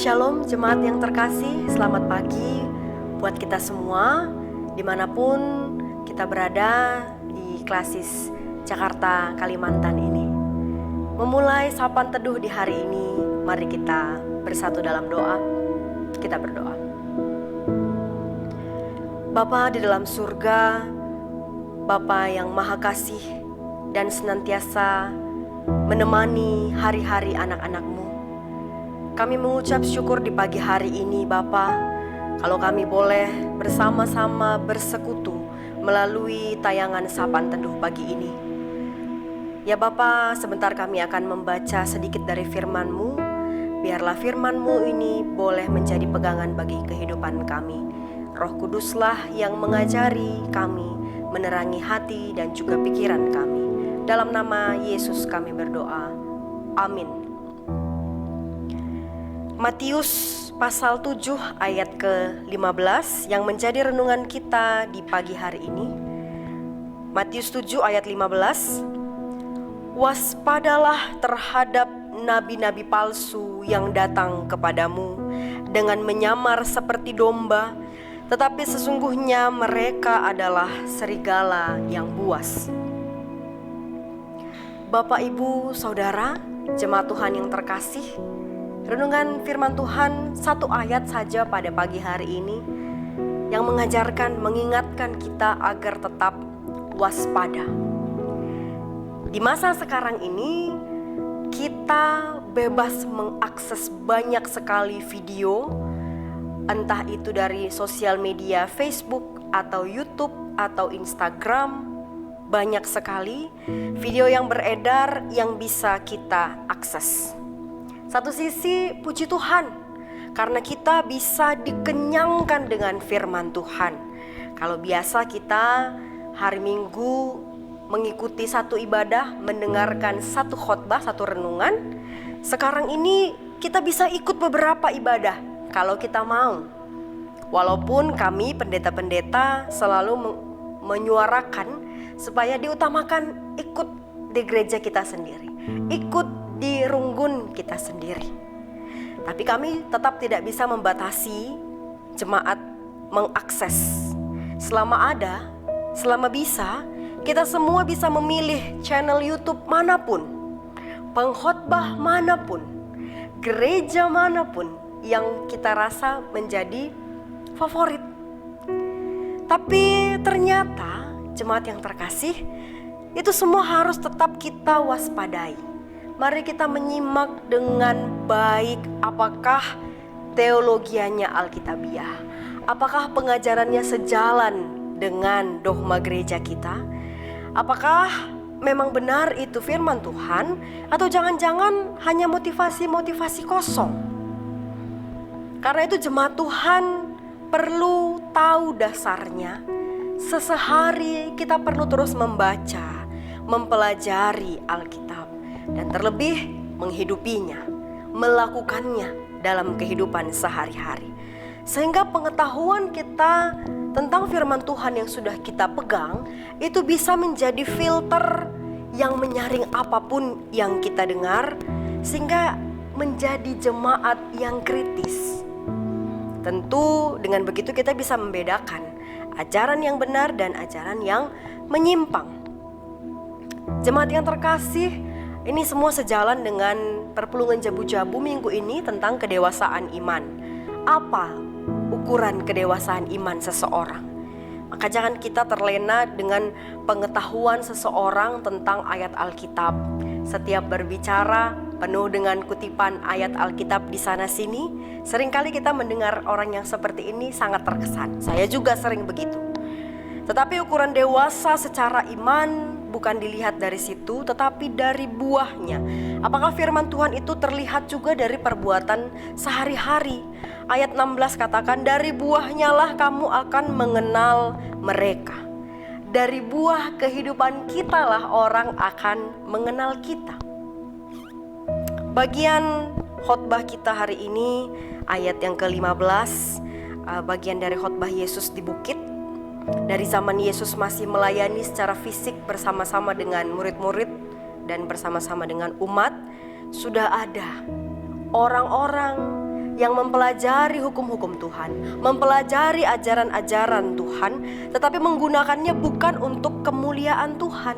Shalom jemaat yang terkasih, selamat pagi buat kita semua dimanapun kita berada di Klasis Jakarta, Kalimantan ini. Memulai sapaan teduh di hari ini, mari kita bersatu dalam doa. Kita berdoa. Bapa di dalam surga, Bapa yang maha kasih dan senantiasa menemani hari-hari anak-anak-Mu. Kami mengucap syukur di pagi hari ini Bapa, kalau kami boleh bersama-sama bersekutu melalui tayangan sapaan teduh pagi ini. Ya Bapa, sebentar kami akan membaca sedikit dari firman-Mu. Biarlah firman-Mu ini boleh menjadi pegangan bagi kehidupan kami. Roh Kuduslah yang mengajari kami, menerangi hati dan juga pikiran kami. Dalam nama Yesus kami berdoa. Amin. Matius pasal 7 ayat ke-15 yang menjadi renungan kita di pagi hari ini. Matius 7 ayat 15. Waspadalah terhadap nabi-nabi palsu yang datang kepadamu dengan menyamar seperti domba, tetapi sesungguhnya mereka adalah serigala yang buas. Bapak, Ibu, Saudara, jemaat Tuhan yang terkasih, renungan firman Tuhan satu ayat saja pada pagi hari ini yang mengajarkan, mengingatkan kita agar tetap waspada. Di masa sekarang ini kita bebas mengakses banyak sekali video, entah itu dari sosial media Facebook atau YouTube atau Instagram. Banyak sekali video yang beredar yang bisa kita akses. Satu sisi puji Tuhan, karena kita bisa dikenyangkan dengan firman Tuhan. Kalau biasa kita hari Minggu mengikuti satu ibadah, mendengarkan satu khotbah, satu renungan. Sekarang ini kita bisa ikut beberapa ibadah kalau kita mau. Walaupun kami pendeta-pendeta selalu menyuarakan supaya diutamakan ikut di gereja kita sendiri, ikut di runggun kita sendiri. Tapi kami tetap tidak bisa membatasi jemaat mengakses. Selama ada, selama bisa, kita semua bisa memilih channel YouTube manapun, pengkhotbah manapun, gereja manapun yang kita rasa menjadi favorit. Tapi ternyata jemaat yang terkasih, itu semua harus tetap kita waspadai. Mari kita menyimak dengan baik apakah teologianya Alkitabiah, apakah pengajarannya sejalan dengan dogma gereja kita, apakah memang benar itu firman Tuhan, atau jangan-jangan hanya motivasi-motivasi kosong. Karena itu jemaat Tuhan perlu tahu dasarnya. Sesehari kita perlu terus membaca, mempelajari Alkitab, dan terlebih menghidupinya, melakukannya dalam kehidupan sehari-hari. Sehingga pengetahuan kita tentang firman Tuhan yang sudah kita pegang itu bisa menjadi filter yang menyaring apapun yang kita dengar, sehingga menjadi jemaat yang kritis. Tentu dengan begitu kita bisa membedakan ajaran yang benar dan ajaran yang menyimpang. Jemaat yang terkasih, ini semua sejalan dengan perpulungan jabu-jabu minggu ini tentang kedewasaan iman. Apa ukuran kedewasaan iman seseorang? Maka jangan kita terlena dengan pengetahuan seseorang tentang ayat Alkitab. Setiap berbicara penuh dengan kutipan ayat Alkitab di sana sini. Seringkali kita mendengar orang yang seperti ini sangat terkesan. Saya juga sering begitu. Tetapi ukuran dewasa secara iman bukan dilihat dari situ, tetapi dari buahnya. Apakah firman Tuhan itu terlihat juga dari perbuatan sehari-hari? Ayat 16 katakan, dari buahnya lah kamu akan mengenal mereka. Dari buah kehidupan kita lah orang akan mengenal kita. Bagian khotbah kita hari ini, ayat yang ke-15, bagian dari khotbah Yesus di bukit. Dari zaman Yesus masih melayani secara fisik bersama-sama dengan murid-murid dan bersama-sama dengan umat, sudah ada orang-orang yang mempelajari hukum-hukum Tuhan, mempelajari ajaran-ajaran Tuhan, tetapi menggunakannya bukan untuk kemuliaan Tuhan.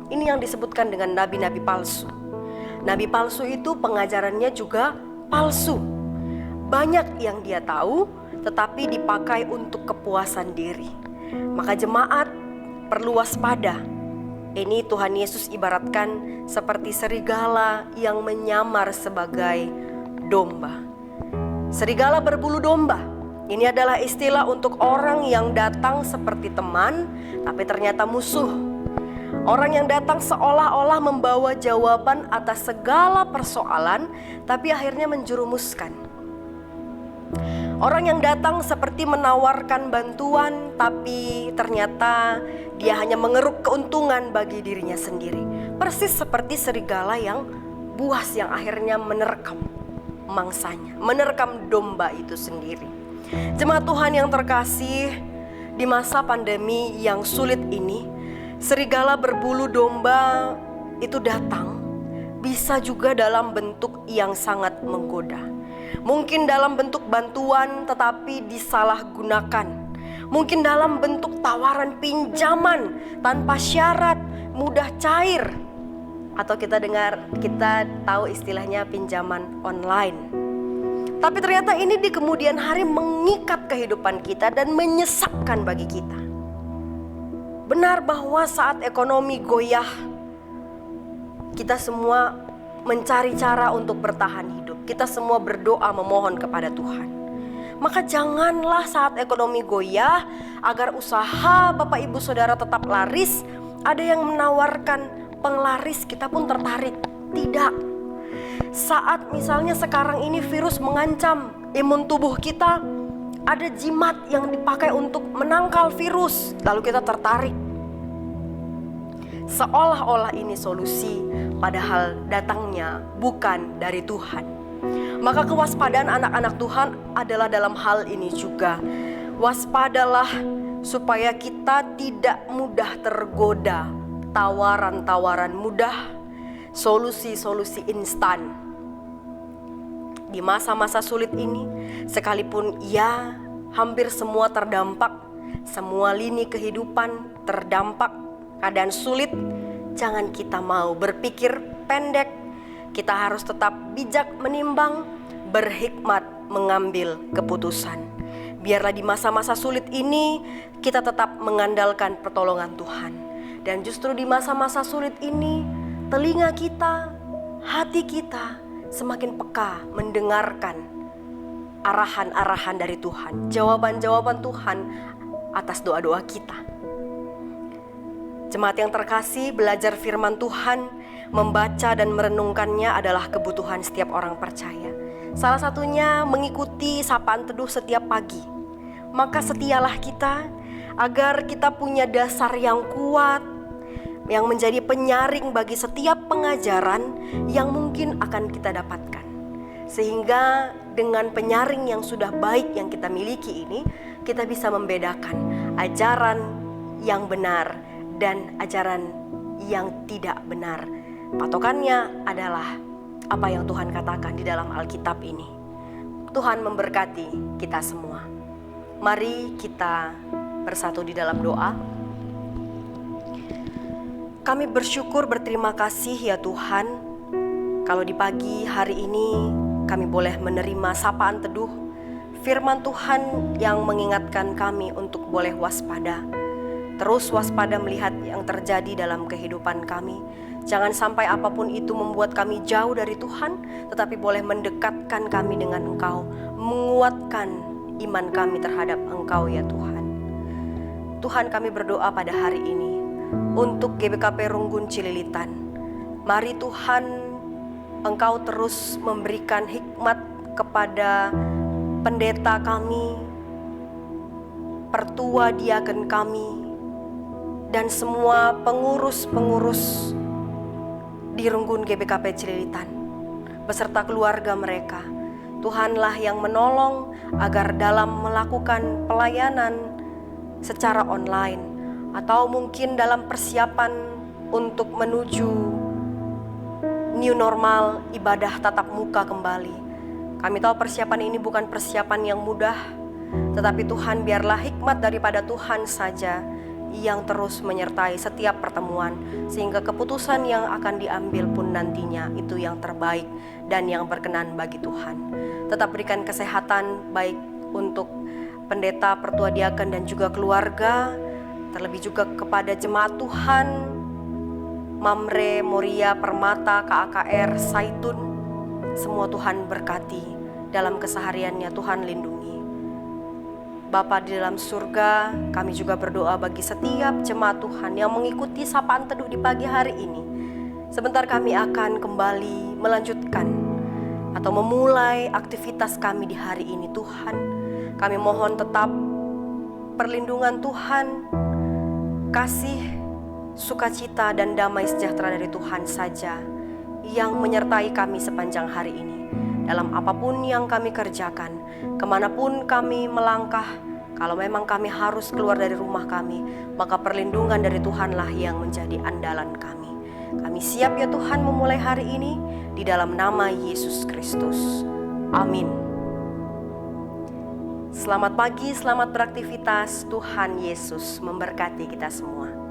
Ini yang disebutkan dengan nabi-nabi palsu. Nabi palsu itu pengajarannya juga palsu. Banyak yang dia tahu, tetapi dipakai untuk kepuasan diri. Maka jemaat perlu waspada. Ini Tuhan Yesus ibaratkan seperti serigala yang menyamar sebagai domba. Serigala berbulu domba. Ini adalah istilah untuk orang yang datang seperti teman, tapi ternyata musuh. Orang yang datang seolah-olah membawa jawaban atas segala persoalan, tapi akhirnya menjerumuskan. Orang yang datang seperti menawarkan bantuan, tapi ternyata dia hanya mengeruk keuntungan bagi dirinya sendiri. Persis seperti serigala yang buas yang akhirnya menerkam mangsanya, menerkam domba itu sendiri. Jemaat Tuhan yang terkasih, di masa pandemi yang sulit ini, serigala berbulu domba itu datang, bisa juga dalam bentuk yang sangat menggoda. Mungkin dalam bentuk bantuan tetapi disalahgunakan. Mungkin dalam bentuk tawaran pinjaman tanpa syarat, mudah cair. Atau kita tahu istilahnya pinjaman online. Tapi ternyata ini di kemudian hari mengikat kehidupan kita dan menyesakkan bagi kita. Benar bahwa saat ekonomi goyah, kita semua mencari cara untuk bertahan hidup. Kita semua berdoa memohon kepada Tuhan. Maka janganlah saat ekonomi goyah, agar usaha Bapak Ibu Saudara tetap laris, ada yang menawarkan penglaris kita pun tertarik. Tidak. Saat misalnya sekarang ini virus mengancam imun tubuh kita, ada jimat yang dipakai untuk menangkal virus, lalu kita tertarik. Seolah-olah ini solusi, padahal datangnya bukan dari Tuhan. Maka kewaspadaan anak-anak Tuhan adalah dalam hal ini juga. Waspadalah supaya kita tidak mudah tergoda tawaran-tawaran mudah, solusi-solusi instan. Di masa-masa sulit ini, sekalipun hampir semua terdampak, semua lini kehidupan terdampak, keadaan sulit, jangan kita mau berpikir pendek. Kita harus tetap bijak menimbang, berhikmat mengambil keputusan. Biarlah di masa-masa sulit ini kita tetap mengandalkan pertolongan Tuhan. Dan justru di masa-masa sulit ini, telinga kita, hati kita semakin peka mendengarkan arahan-arahan dari Tuhan, jawaban-jawaban Tuhan atas doa-doa kita. Jemaat yang terkasih, belajar firman Tuhan, membaca dan merenungkannya adalah kebutuhan setiap orang percaya. Salah satunya mengikuti sapaan teduh setiap pagi. Maka setialah kita agar kita punya dasar yang kuat, yang menjadi penyaring bagi setiap pengajaran yang mungkin akan kita dapatkan. Sehingga dengan penyaring yang sudah baik yang kita miliki ini, kita bisa membedakan ajaran yang benar dan ajaran yang tidak benar. Patokannya adalah apa yang Tuhan katakan di dalam Alkitab ini. Tuhan memberkati kita semua. Mari kita bersatu di dalam doa. Kami bersyukur, berterima kasih ya Tuhan, kalau di pagi hari ini kami boleh menerima sapaan teduh firman Tuhan yang mengingatkan kami untuk boleh waspada. Terus waspada melihat yang terjadi dalam kehidupan kami. Jangan sampai apapun itu membuat kami jauh dari Tuhan, tetapi boleh mendekatkan kami dengan Engkau, menguatkan iman kami terhadap Engkau ya Tuhan. Tuhan, kami berdoa pada hari ini untuk GBKP Runggun Cililitan. Mari Tuhan, Engkau terus memberikan hikmat kepada pendeta kami, pertua diaken kami, dan semua pengurus-pengurus di Runggun GBKP Cililitan beserta keluarga mereka. Tuhanlah yang menolong agar dalam melakukan pelayanan secara online atau mungkin dalam persiapan untuk menuju new normal ibadah tatap muka kembali, Kami tahu persiapan ini bukan persiapan yang mudah, tetapi Tuhan, biarlah hikmat daripada Tuhan saja yang terus menyertai setiap pertemuan, sehingga keputusan yang akan diambil pun nantinya itu yang terbaik dan yang berkenan bagi Tuhan. Tetap berikan kesehatan baik untuk pendeta, pertua diaken dan juga keluarga, terlebih juga kepada jemaat Tuhan, Mamre, Moria, Permata, KAKR, Saitun. Semua Tuhan berkati dalam kesehariannya, Tuhan lindungi. Bapa di dalam surga, kami juga berdoa bagi setiap jemaat Tuhan yang mengikuti sapaan teduh di pagi hari ini. Sebentar kami akan kembali melanjutkan atau memulai aktivitas kami di hari ini. Tuhan, kami mohon tetap perlindungan Tuhan, kasih, sukacita dan damai sejahtera dari Tuhan saja yang menyertai kami sepanjang hari ini. Dalam apapun yang kami kerjakan, kemanapun kami melangkah, kalau memang kami harus keluar dari rumah kami, maka perlindungan dari Tuhanlah yang menjadi andalan kami. Kami siap ya Tuhan memulai hari ini di dalam nama Yesus Kristus. Amin. Selamat pagi, selamat beraktivitas. Tuhan Yesus memberkati kita semua.